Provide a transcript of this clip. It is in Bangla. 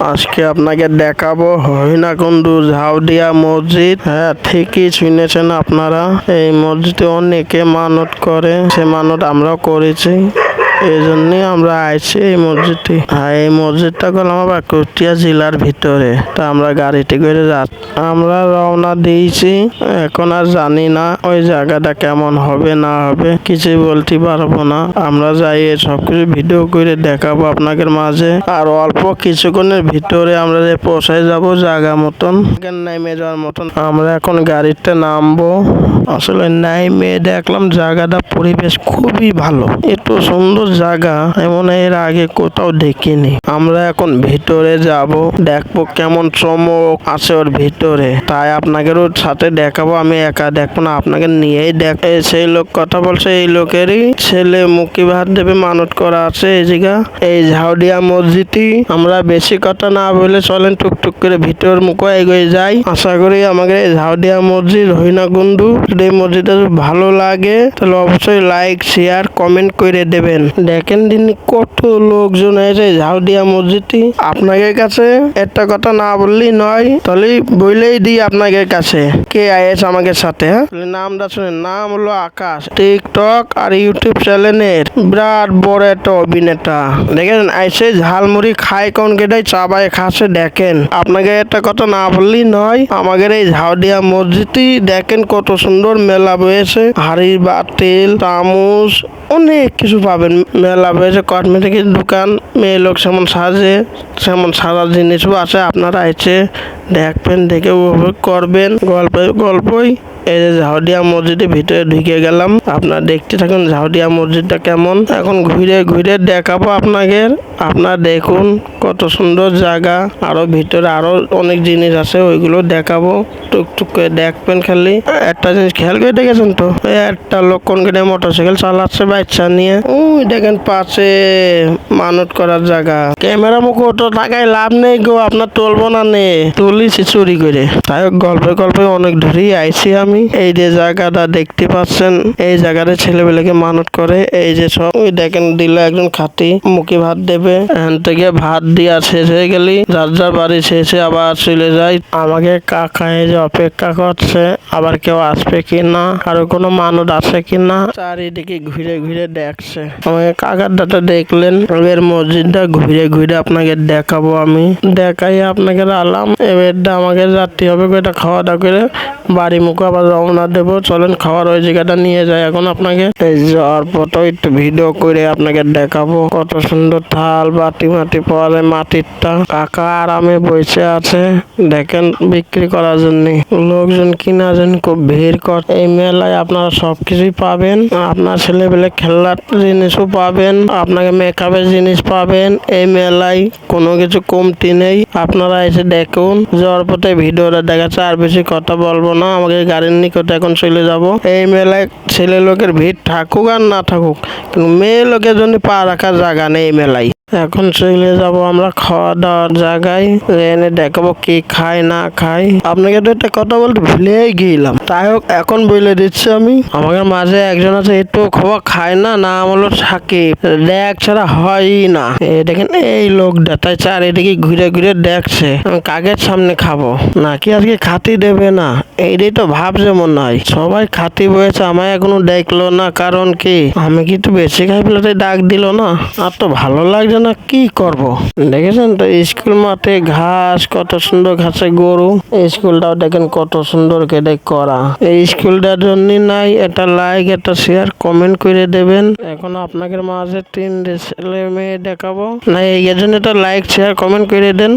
আজকে আপনাকে দেখাবো হরিণাকুণ্ডু ঝাউদিয়া মসজিদ। হ্যাঁ, ঠিকই শুনেছেন আপনারা। এই মসজিদে অনেকে মানত করে, সে মানত আমরাও করেছি। এই জন্যই আমরা আইছি এই মসজিদে। আর এই মসজিদটা করলাম আবার কুষ্টিয়া জেলার ভিতরে। তা আমরা গাড়িতে করে আমরা রওনা দিয়েছি। এখন আর জানি না ওই জায়গাটা কেমন হবে না হবে, কিছুই বলতে পারবো না। আমরা যাই সবকিছু ভিডিও করে দেখাবো আপনাদের মাঝে। আর অল্প কিছুক্ষণের ভিতরে আমরা যে পৌঁছায় যাব জায়গা মতন, নেমে যাওয়ার মতন। আমরা এখন গাড়িতে নামবো। আসলে নেমে দেখলাম জায়গাটা পরিবেশ খুবই ভালো, এত সুন্দর জায়গা এমন এর আগে কোথাও দেখিনি। আমরা এখন ভিতরে যাব, দেখবো কেমন চমক আছে ওর ভিতরে। তাই আপনাদের সাথে দেখাবো, আমি একা দেখবো না, আপনাকে নিয়েই দেখ। সেই লোক কথা বলছে, এই লোকেরই ছেলে মুখি ভাত দেবে মানত করা আছে এই জায়গা, এই ঝাউদিয়া মসজিদই। আমরা বেশি কথা না বলে চলেন টুকটুক করে ভিতর মুখে এগিয়ে যাই। আশা করি আমাদের এই ঝাউদিয়া মসজিদ হরিণাকুণ্ডু, এই মসজিদটা যদি ভালো লাগে তাহলে অবশ্যই লাইক শেয়ার কমেন্ট করে দেবেন। দেখেন দিন কত লোকজন এসে ঝাউদিয়া মসজিদটি। আপনাদের কাছে একটা কথা না বললেই নয়, তাহলে বইলেই দিই আপনাদের কাছে কে আয়েছে আমাদের সাথে। হ্যাঁ, নামটা শুনেন, নাম হলো আকাশ। টিকটক আর ইউটিউব চ্যানেলের বিরাট বড় একটা অভিনেতা। দেখেন আইসে ঝালমুড়ি খায় কোন কেটাই চাবাই খাসে। দেখেন আপনাকে একটা কথা না বললেই নয়, আমাদের এই ঝাউদিয়া মসজিদটি দেখেন কত সুন্দর মেলা বয়েছে। হাড়ি বাতিল চামচ অনেক কিছু পাবেন। মেলা বয়েছে, কসমেটিকের দোকান, মেয়ে লোক সেমন সাজে সেমন সাজার জিনিসও আছে। আপনারা এসে দেখবেন, দেখে উপভোগ করবেন। গল্পই এই যে ঝাউদিয়া মসজিদের ভিতরে ঢুকে গেলাম। আপনারা দেখতে থাকুন ঝাউদিয়া মসজিদটা কেমন। এখন ঘুরে ঘুরে দেখাবো আপনাদের। আপনারা দেখুন কত সুন্দর জায়গা। আরো ভিতরে আরো অনেক জিনিস আছে, ওইগুলো দেখাবো। টুকটুক করে দেখবেন। খালি একটা জিনিস খেয়াল করে দেখেছেন তো, একটা লোক কোন গেটে মোটরসাইকেল চালাচ্ছে বাচ্চা নিয়ে। ওই দেখেন পাশে মানত করার জায়গা। ক্যামেরা মুখে তো টাকায় লাভ নেই গো, আপনার তুলবো না নে, তুলিছি চুরি করে। তাই গল্পে অনেক ধরেই আইছি আমি। এই যে জায়গাটা দেখতে পাচ্ছেন, এই জায়গাটা ছেলেবেলেকে মানত করে। এই যে সব ওই দেখেন দিল একজন খাতি মুখে ভাত দেবে। এখান থেকে ভাত দিয়া শেষ হয়ে গেলি যার যার বাড়ি শেষে আবার চলে যায়। আমাকে কাকা এই যে অপেক্ষা করছে, আবার কেউ আসবে কিনা, কারো কোনো মানত আছে কিনা চারিদিকে ঘুরে ঘুরে দেখছে। আমাকে কাকার দাটা দেখলেন। এবার মসজিদটা ঘুরে ঘুরে আপনাকে দেখাবো আমি। দেখাই আপনাকে আলাম। এবারটা আমাকে যাত্রী হবে এটা খাওয়া দাওয়া করে বাড়ি মুখে আবার রওনা দেবো। চলেন খাওয়ার ওই জায়গাটা নিয়ে যায় এখন আপনাকে। এই যাওয়ার পথে একটু ভিডিও করে আপনাকে দেখাবো কত সুন্দর থাল বাটি মাটি পাওয়া যায় মাটিরটা। কাকা আরামে বসে আছে দেখেন বিক্রি করার জন্য। লোকজন কিনার জন্য খুব ভিড় কর। এই মেলায় আপনারা সবকিছুই পাবেন। আপনার ছেলেবেলে খেলার জিনিসও পাবেন, আপনাকে মেকআপের জিনিস পাবেন। এই মেলায় কোনো কিছু কমতি নেই। আপনারা এসে দেখুন। যাওয়ার পথে ভিডিওটা দেখাচ্ছে, আর বেশি কথা বলবো না, আমাকে গাড়ির নিকটে এখন চলে যাব। এই মেলায় ছেলে লোকের ভিড় থাকুক আর না থাকুক, কিন্তু মেয়ে লোকের জন্য পা রাখার জায়গা নেই এই মেলায়। এখন চলে যাব আমরা খাওয়া দাওয়ার জায়গায়, এনে দেখাবো কি খাই না খাই। আপনাকে তো একটা কথা বলতে ভুলেই গেলাম, তাই হোক এখন বলে দিচ্ছি আমি। আমাদের মাঝে একজন আছে একটু খাওয়া খায় না, নাম হলো সাকিব। দেখ ছাড়া হয়ই না। দেখেন এই লোকটা তাই চারিদিকে ঘুরে ঘুরে দেখছে কাকের সামনে খাবো নাকি আজকে খাতি দেবে না। এইটাই তো ভাবছে মনে হয়। সবাই খাতি বয়েছে, আমায় এখনো দেখলো না। কারণ কি আমি কিন্তু বেশি খাই ফেলে ডাক দিল না। আর তো ভালো লাগছে না, কি করব। দেখেছেন তো স্কুল মাঠে ঘাস, কত সুন্দর ঘাসে গরু। স্কুলটাও দেখেন কত সুন্দর কেটে করা। এই স্কুলটার জন্য নাই একটা লাইক একটা শেয়ার কমেন্ট করে দেবেন। এখন আপনাদের মাঝে 3 ছেলে মেয়ে দেখাবো না, এই জন্য একটা লাইক শেয়ার কমেন্ট করে দেন।